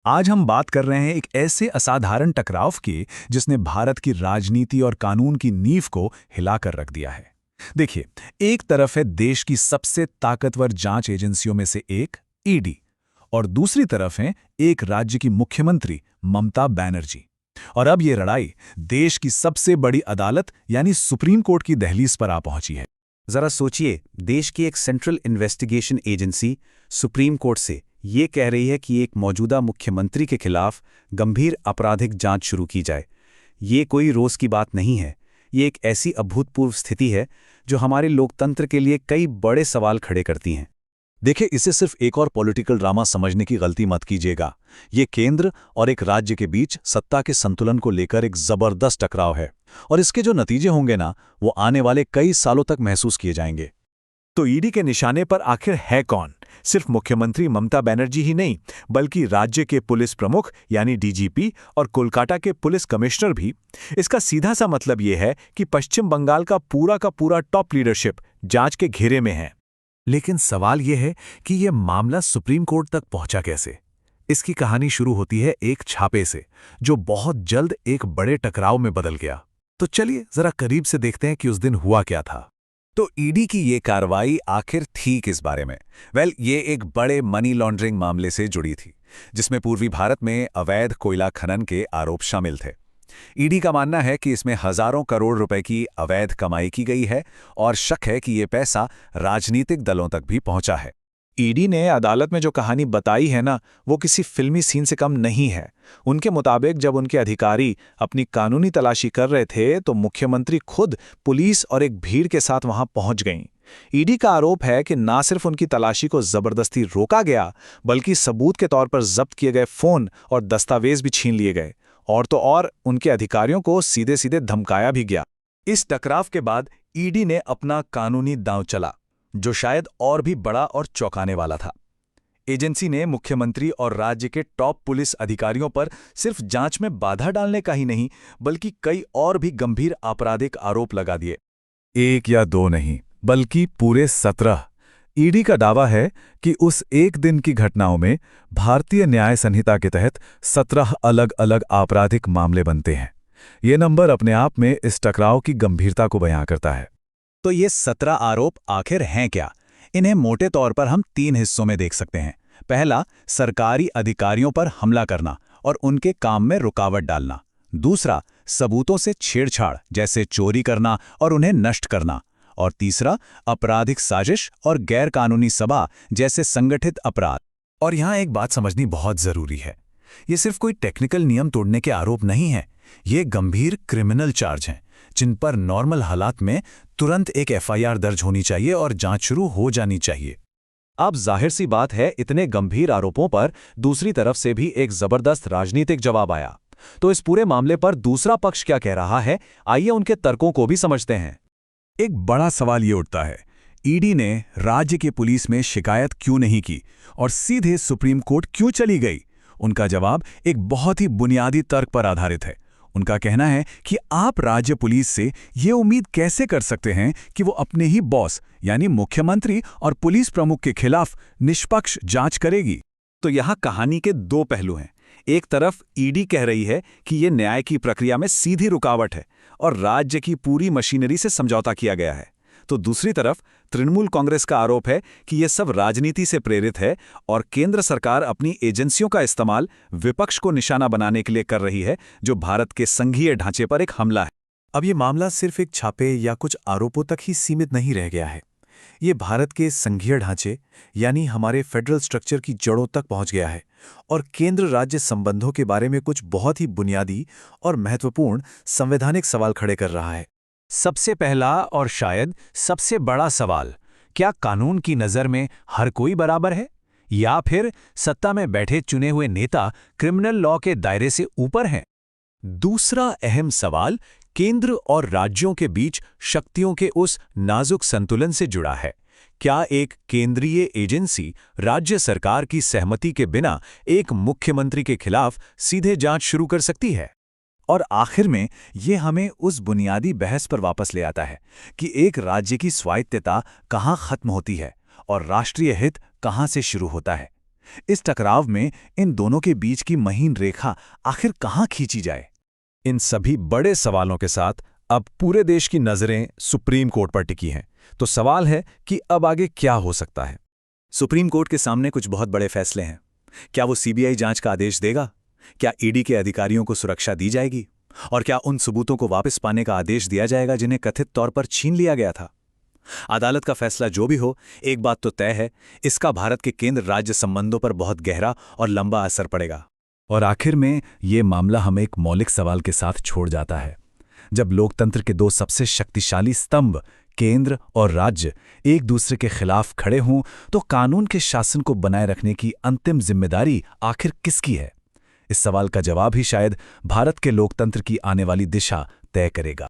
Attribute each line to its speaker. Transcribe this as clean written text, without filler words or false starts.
Speaker 1: आज हम बात कर रहे हैं एक ऐसे असाधारण टकराव की जिसने भारत की राजनीति और कानून की नींव को हिलाकर रख दिया है। देखिए, एक तरफ है देश की सबसे ताकतवर जांच एजेंसियों में से एक ईडी, और दूसरी तरफ है एक राज्य की मुख्यमंत्री ममता बनर्जी। और अब ये लड़ाई देश की सबसे बड़ी अदालत यानी सुप्रीम कोर्ट की दहलीज पर आ पहुंची है।
Speaker 2: जरा सोचिए, देश की एक central investigation agency supreme court से ये कह रही है कि एक मौजूदा मुख्यमंत्री के खिलाफ गंभीर आपराधिक जांच शुरू की जाए। ये कोई रोज की बात नहीं है। ये एक ऐसी अभूतपूर्व स्थिति है जो हमारे लोकतंत्र के लिए कई बड़े सवाल खड़े करती हैं।
Speaker 3: देखिए, इसे सिर्फ एक और पॉलिटिकल ड्रामा समझने की गलती मत कीजिएगा। ये केंद्र और एक राज्य के बीच सत्ता के संतुलन को लेकर एक जबरदस्त टकराव है, और इसके जो नतीजे होंगे ना, वो आने वाले कई सालों तक महसूस किए जाएंगे।
Speaker 1: तो ईडी के निशाने पर आखिर है कौन? सिर्फ मुख्यमंत्री ममता बनर्जी ही नहीं, बल्कि राज्य के पुलिस प्रमुख यानी डीजीपी और कोलकाता के पुलिस कमिश्नर भी। इसका सीधा सा मतलब यह है कि पश्चिम बंगाल का पूरा टॉप लीडरशिप जांच के घेरे में है। लेकिन सवाल यह है कि यह मामला सुप्रीम कोर्ट तक पहुंचा कैसे? इसकी कहानी शुरू होती है एक छापे से, जो बहुत जल्द एक बड़े टकराव में बदल गया। तो चलिए जरा करीब से देखते हैं कि उस दिन हुआ क्या था।
Speaker 3: तो ईडी की ये कार्रवाई आखिर थी किस बारे में? ये एक बड़े मनी लॉन्ड्रिंग मामले से जुड़ी थी, जिसमें पूर्वी भारत में अवैध कोयला खनन के आरोप शामिल थे। ईडी का मानना है कि इसमें हजारों करोड़ रुपए की अवैध कमाई की गई है, और शक है कि ये पैसा राजनीतिक दलों तक भी पहुंचा है।
Speaker 1: ईडी ने अदालत में जो कहानी बताई है ना, वो किसी फिल्मी सीन से कम नहीं है। उनके मुताबिक जब उनके अधिकारी अपनी कानूनी तलाशी कर रहे थे तो मुख्यमंत्री खुद पुलिस और एक भीड़ के साथ वहां पहुंच गईं। ईडी का आरोप है कि ना सिर्फ उनकी तलाशी को जबरदस्ती रोका गया, बल्कि सबूत के तौर पर जब्त किए गए फोन और दस्तावेज भी छीन लिए गए। और तो और उनके अधिकारियों को सीधे सीधे धमकाया भी गया।
Speaker 3: इस टकराव के बाद ईडी ने अपना कानूनी दांव चला, जो शायद और भी बड़ा और चौंकाने वाला था। एजेंसी ने मुख्यमंत्री और राज्य के टॉप पुलिस अधिकारियों पर सिर्फ जांच में बाधा डालने का ही नहीं, बल्कि कई और भी गंभीर आपराधिक आरोप लगा दिए।
Speaker 1: एक या दो नहीं, बल्कि पूरे 17। ईडी का दावा है कि उस एक दिन की घटनाओं में भारतीय न्याय संहिता के तहत 17 अलग अलग आपराधिक मामले बनते हैं। ये नंबर अपने आप में इस टकराव की गंभीरता को बयां करता है।
Speaker 2: तो ये 17 आरोप आखिर हैं क्या? इन्हें मोटे तौर पर हम 3 हिस्सों में देख सकते हैं। पहला, सरकारी अधिकारियों पर हमला करना और उनके काम में रुकावट डालना। दूसरा, सबूतों से छेड़छाड़ जैसे चोरी करना और उन्हें नष्ट करना। और तीसरा, आपराधिक साजिश और गैरकानूनी सभा जैसे संगठित अपराध।
Speaker 1: और यहाँ एक बात समझनी बहुत जरूरी है। ये सिर्फ कोई टेक्निकल नियम तोड़ने के आरोप नहीं हैं। ये गंभीर क्रिमिनल चार्ज हैं, जिन पर नॉर्मल हालात में तुरंत एक एफआईआर दर्ज होनी चाहिए और जांच शुरू हो जानी चाहिए।
Speaker 3: अब जाहिर सी बात है, इतने गंभीर आरोपों पर दूसरी तरफ से भी एक जबरदस्त राजनीतिक जवाब आया। तो इस पूरे मामले पर दूसरा पक्ष क्या कह रहा है, आइए उनके तर्कों को भी समझते हैं।
Speaker 1: एक बड़ा सवाल ये उठता है, ईडी ने राज्य के पुलिस में शिकायत क्यों नहीं की और सीधे सुप्रीम कोर्ट क्यों चली गई? उनका जवाब एक बहुत ही बुनियादी तर्क पर आधारित है। उनका कहना है कि आप राज्य पुलिस से ये उम्मीद कैसे कर सकते हैं कि वो अपने ही बॉस यानी मुख्यमंत्री और पुलिस प्रमुख के खिलाफ निष्पक्ष जांच करेगी।
Speaker 3: तो यहाँ कहानी के 2 पहलू हैं। एक तरफ ईडी कह रही है कि ये न्याय की प्रक्रिया में सीधी रुकावट है और राज्य की पूरी मशीनरी से समझौता किया गया है। तो दूसरी तरफ तृणमूल कांग्रेस का आरोप है कि यह सब राजनीति से प्रेरित है और केंद्र सरकार अपनी एजेंसियों का इस्तेमाल विपक्ष को निशाना बनाने के लिए कर रही है, जो भारत के संघीय ढांचे पर एक हमला है।
Speaker 1: अब ये मामला सिर्फ एक छापे या कुछ आरोपों तक ही सीमित नहीं रह गया है। ये भारत के संघीय ढांचे यानी हमारे फेडरल स्ट्रक्चर की जड़ों तक पहुंच गया है और केंद्र राज्य संबंधों के बारे में कुछ बहुत ही बुनियादी और महत्वपूर्ण संवैधानिक सवाल खड़े कर रहा है।
Speaker 2: सबसे पहला और शायद सबसे बड़ा सवाल, क्या कानून की नज़र में हर कोई बराबर है, या फिर सत्ता में बैठे चुने हुए नेता क्रिमिनल लॉ के दायरे से ऊपर हैं?
Speaker 3: दूसरा अहम सवाल केंद्र और राज्यों के बीच शक्तियों के उस नाजुक संतुलन से जुड़ा है। क्या एक केंद्रीय एजेंसी राज्य सरकार की सहमति के बिना एक मुख्यमंत्री के खिलाफ सीधे जांच शुरू कर सकती है?
Speaker 1: और आखिर में ये हमें उस बुनियादी बहस पर वापस ले आता है कि एक राज्य की स्वायत्तता कहाँ खत्म होती है और राष्ट्रीय हित कहाँ से शुरू होता है।
Speaker 2: इस टकराव में इन दोनों के बीच की महीन रेखा आखिर कहाँ खींची जाए?
Speaker 3: इन सभी बड़े सवालों के साथ अब पूरे देश की नज़रें सुप्रीम कोर्ट पर टिकी हैं। तो सवाल है कि अब आगे क्या हो सकता है।
Speaker 2: सुप्रीम कोर्ट के सामने कुछ बहुत बड़े फैसले हैं। क्या वो सीबीआई जांच का आदेश देगा? क्या ईडी के अधिकारियों को सुरक्षा दी जाएगी? और क्या उन सबूतों को वापस पाने का आदेश दिया जाएगा जिन्हें कथित तौर पर छीन लिया गया था? अदालत का फैसला जो भी हो, एक बात तो तय है, इसका भारत के केंद्र राज्य संबंधों पर बहुत गहरा और लंबा असर पड़ेगा।
Speaker 3: और आखिर में ये मामला हमें एक मौलिक सवाल के साथ छोड़ जाता है। जब लोकतंत्र के दो सबसे शक्तिशाली स्तंभ, केंद्र और राज्य, एक दूसरे के खिलाफ खड़े हों, तो कानून के शासन को बनाए रखने की अंतिम जिम्मेदारी आखिर किसकी है? इस सवाल का जवाब ही शायद भारत के लोकतंत्र की आने वाली दिशा तय करेगा।